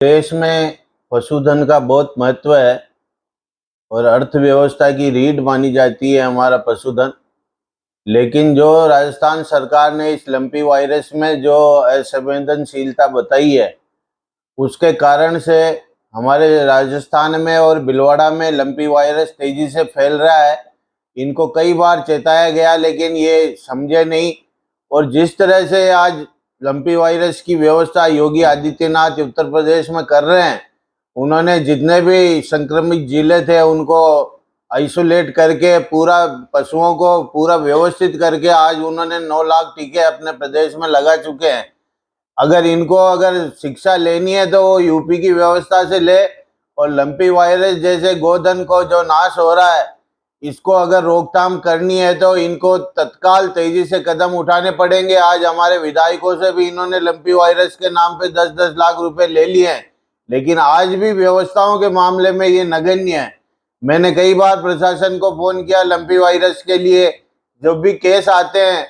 देश में पशुधन का बहुत महत्व है और अर्थव्यवस्था की रीढ़ मानी जाती है हमारा पशुधन। लेकिन जो राजस्थान सरकार ने इस लंपी वायरस में जो असंवेदनशीलता बताई है, उसके कारण से हमारे राजस्थान में और भीलवाड़ा में लंपी वायरस तेजी से फैल रहा है। इनको कई बार चेताया गया लेकिन ये समझे नहीं। और जिस तरह से आज लंपी वायरस की व्यवस्था योगी आदित्यनाथ उत्तर प्रदेश में कर रहे हैं, उन्होंने जितने भी संक्रमित जिले थे उनको आइसोलेट करके पूरा पशुओं को पूरा व्यवस्थित करके आज उन्होंने 9 लाख टीके अपने प्रदेश में लगा चुके हैं। अगर शिक्षा लेनी है तो वो यूपी की व्यवस्था से ले। और लंपी वायरस जैसे गोधन को जो नाश हो रहा है, इसको अगर रोकथाम करनी है तो इनको तत्काल तेजी से कदम उठाने पड़ेंगे। आज हमारे विधायकों से भी इन्होंने लंपी वायरस के नाम पे 10-10 लाख रुपए ले लिए हैं, लेकिन आज भी व्यवस्थाओं के मामले में ये नगण्य है। मैंने कई बार प्रशासन को फोन किया लंपी वायरस के लिए। जब भी केस आते हैं,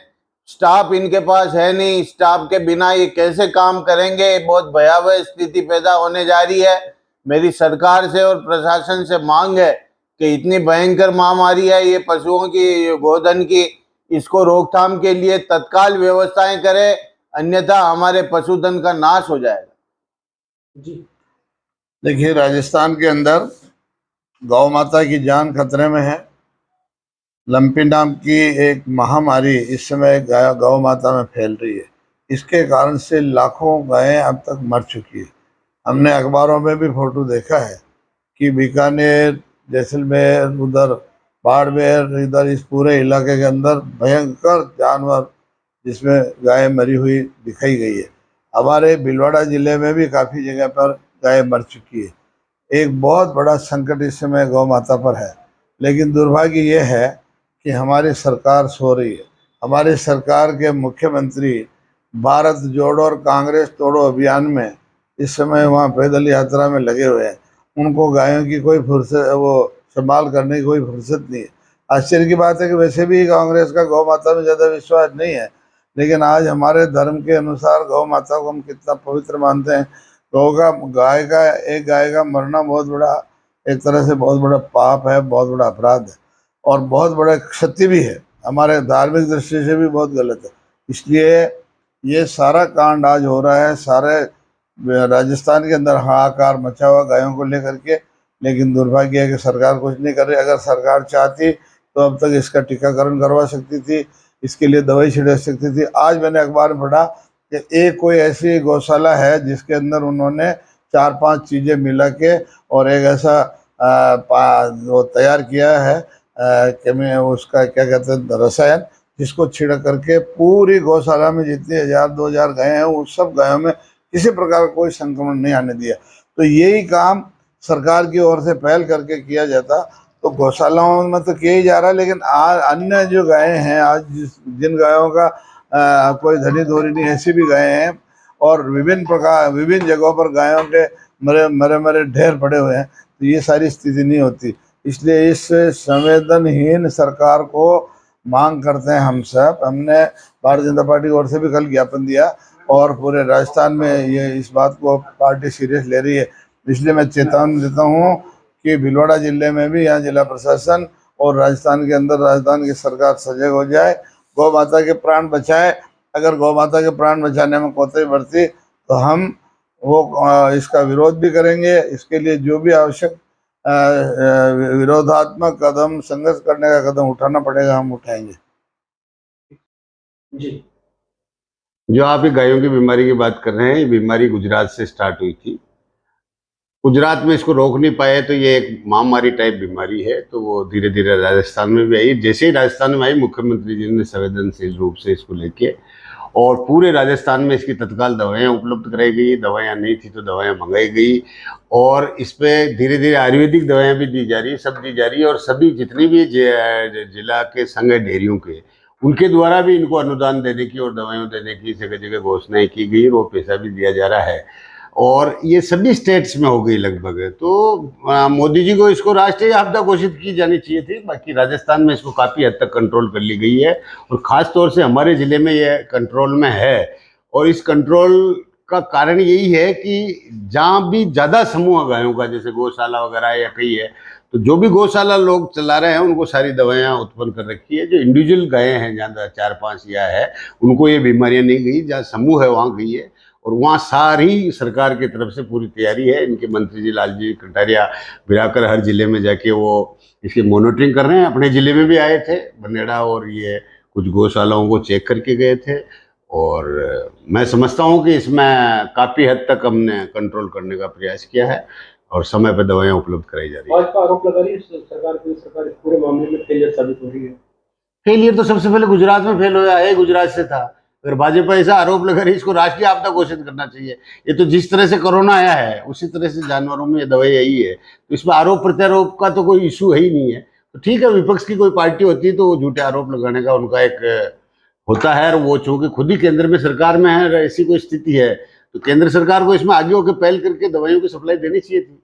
स्टाफ इनके पास है नहीं, स्टाफ के बिना ये कैसे काम करेंगे। बहुत भयावह स्थिति पैदा होने जा रही है। मेरी सरकार से और प्रशासन से मांग है कि इतनी भयंकर महामारी है ये पशुओं की, गोधन की, इसको रोकथाम के लिए तत्काल व्यवस्थाएं करें, अन्यथा हमारे पशुधन का नाश हो जाएगा। जी देखिए, राजस्थान के अंदर गौ माता की जान खतरे में है। लंपी नाम की एक महामारी इस समय गौ माता में फैल रही है। इसके कारण से लाखों गायें अब तक मर चुकी है। हमने अखबारों में भी फोटो देखा है कि बीकानेर, जैसलमेर, उधर बाड़मेर, इधर इस पूरे इलाके के अंदर भयंकर जानवर जिसमें गाय मरी हुई दिखाई गई है। हमारे भीलवाड़ा जिले में भी काफ़ी जगह पर गाय मर चुकी है। एक बहुत बड़ा संकट इस समय गौ माता पर है। लेकिन दुर्भाग्य ये है कि हमारी सरकार सो रही है। हमारी सरकार के मुख्यमंत्री भारत जोड़ो और कांग्रेस तोड़ो अभियान में इस समय वहाँ पैदल यात्रा में लगे हुए हैं। उनको गायों की कोई फुर्सत, वो संभाल करने की कोई फुर्सत नहीं है। आश्चर्य की बात है कि वैसे भी कांग्रेस का गौ माता में ज़्यादा विश्वास नहीं है, लेकिन आज हमारे धर्म के अनुसार गौ माता को हम कितना पवित्र मानते हैं। एक गाय का मरना बहुत बड़ा, एक तरह से बहुत बड़ा पाप है, बहुत बड़ा अपराध है और बहुत बड़ा क्षति भी है। हमारे धार्मिक दृष्टि से भी बहुत गलत है। इसलिए ये सारा कांड आज हो रहा है। सारे राजस्थान के अंदर हाहाकार मचा हुआ गायों को लेकर के। लेकिन दुर्भाग्य है कि सरकार कुछ नहीं कर रही। अगर सरकार चाहती तो अब तक इसका टीकाकरण करवा सकती थी, इसके लिए दवाई छिड़क सकती थी। आज मैंने अखबार में पढ़ा कि एक कोई ऐसी गौशाला है जिसके अंदर उन्होंने 4-5 चीज़ें मिला के और एक ऐसा वो तैयार किया है कि मैं उसका क्या कहते हैं रसायन, जिसको छिड़क करके पूरी गौशाला में जितनी 1000-2000 गायें हैं उन सब गायों में किसी प्रकार का कोई संक्रमण नहीं आने दिया। तो यही काम सरकार की ओर से पहल करके किया जाता तो गौशालाओं में तो किया ही जा रहा है। लेकिन अन्य जो गायें हैं, आज जिन गायों का कोई धनी धोरी नहीं, ऐसी भी गायें हैं और विभिन्न जगहों पर गायों के मरे ढेर पड़े हुए हैं। तो ये सारी स्थिति नहीं होती। इसलिए इस संवेदनहीन सरकार को मांग करते हैं हम सब। हमने भारतीय जनता पार्टी की ओर से भी कल ज्ञापन दिया और पूरे राजस्थान में ये इस बात को पार्टी सीरियस ले रही है। इसलिए मैं चेतावनी देता हूँ कि भीलवाड़ा जिले में भी यहाँ जिला प्रशासन और राजस्थान के अंदर राजस्थान की सरकार सजग हो जाए, गौ माता के प्राण बचाए। अगर गौ माता के प्राण बचाने में कोताही बरती तो हम इसका विरोध भी करेंगे। इसके लिए जो भी आवश्यक विरोधात्मक कदम, संघर्ष करने का कदम उठाना पड़ेगा, हम उठाएंगे। जी, जो आप ये गायों की बीमारी की बात कर रहे हैं, ये बीमारी गुजरात से स्टार्ट हुई थी। गुजरात में इसको रोक नहीं पाए तो ये एक महामारी टाइप बीमारी है, तो वो धीरे धीरे राजस्थान में भी आई। जैसे ही राजस्थान में आई, मुख्यमंत्री जी ने संवेदनशील रूप से इसको लेके और पूरे राजस्थान में इसकी तत्काल दवाएं उपलब्ध कराई गई। दवाएं नहीं थी तो दवाएं मंगाई गई और इस पर धीरे धीरे आयुर्वेदिक दवाएं भी दी जा रही, सब दी जा रही है। और सभी जितनी भी जिला के संघ डेयरियों के, उनके द्वारा भी इनको अनुदान देने की और दवाइयाँ देने की जगह जगह घोषणाएं की गई और वो पैसा भी दिया जा रहा है। और ये सभी स्टेट्स में हो गई लगभग। तो मोदी जी को इसको राष्ट्रीय आपदा घोषित की जानी चाहिए थी। बाकी राजस्थान में इसको काफ़ी हद तक कंट्रोल कर ली गई है और ख़ास तौर से हमारे ज़िले में ये कंट्रोल में है। और इस कंट्रोल का कारण यही है कि जहाँ भी ज़्यादा समूह गायों का, जैसे गौशाला वगैरह है या कहीं है, तो जो भी गौशाला लोग चला रहे हैं उनको सारी दवाइयाँ उत्पन्न कर रखी है। जो इंडिविजुअल गायें हैं, जहाँ 4-5 या है, उनको ये बीमारियाँ नहीं गई। जहाँ समूह है वहाँ गई है, और वहाँ सारी सरकार की तरफ से पूरी तैयारी है। इनके मंत्री जी लालजी कटारिया बिराकर हर जिले में जाके वो इसकी मॉनिटरिंग कर रहे हैं। अपने जिले में भी आए थे बनेड़ा, और ये कुछ गौशालाओं को चेक करके गए थे। और मैं समझता हूँ कि इसमें काफ़ी हद तक हमने कंट्रोल करने का प्रयास किया है और समय पर दवाइयाँ उपलब्ध कराई जा रही है। भाजपा आरोप लगा रही है सरकार इस पूरे मामले में फेलियर साबित हो रही है। फेलियर तो सबसे पहले गुजरात में फेल हुआ है, गुजरात से था। अगर भाजपा ऐसा आरोप लगा रही है, इसको राष्ट्रीय आपदा घोषित करना चाहिए। ये तो जिस तरह से कोरोना आया है उसी तरह से जानवरों में ये दवाई आई है, तो इसमें आरोप प्रत्यारोप का तो कोई इशू है ही नहीं है। तो ठीक है, विपक्ष की कोई पार्टी होती है तो वो झूठे आरोप लगाने का उनका एक होता है, और वो चूंकि खुद ही केंद्र में सरकार में है, ऐसी कोई स्थिति है तो केंद्र सरकार को इसमें आगे होकर पहल करके दवाइयों की सप्लाई देनी चाहिए थी।